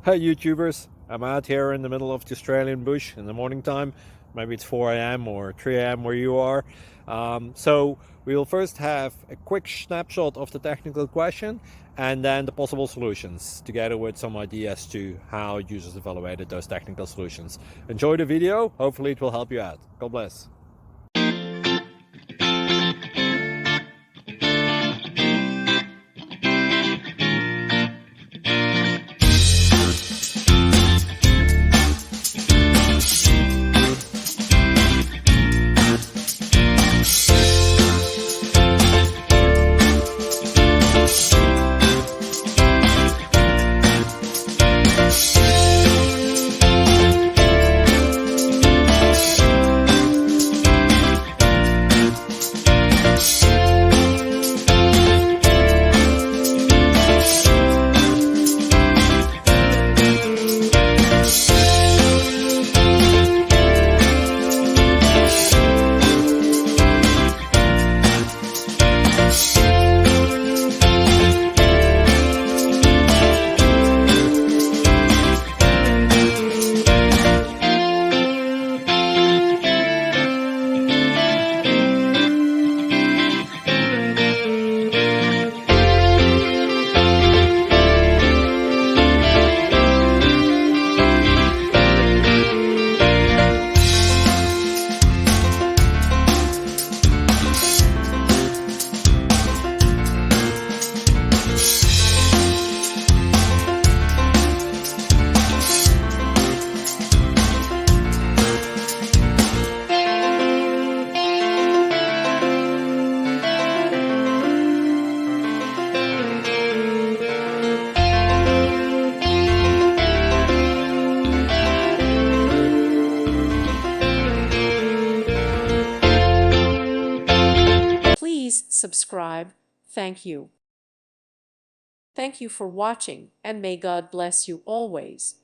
Hi YouTubers, I'm out here in the middle of the Australian bush in the morning time. Maybe it's 4 a.m. or 3 a.m. where you are. So we'll first have a quick snapshot of the technical question and then the possible solutions, together with some ideas to how users evaluated those technical solutions. Enjoy the video, hopefully it will help you out. God bless. Please subscribe. Thank you. Thank you for watching, and may God bless you always.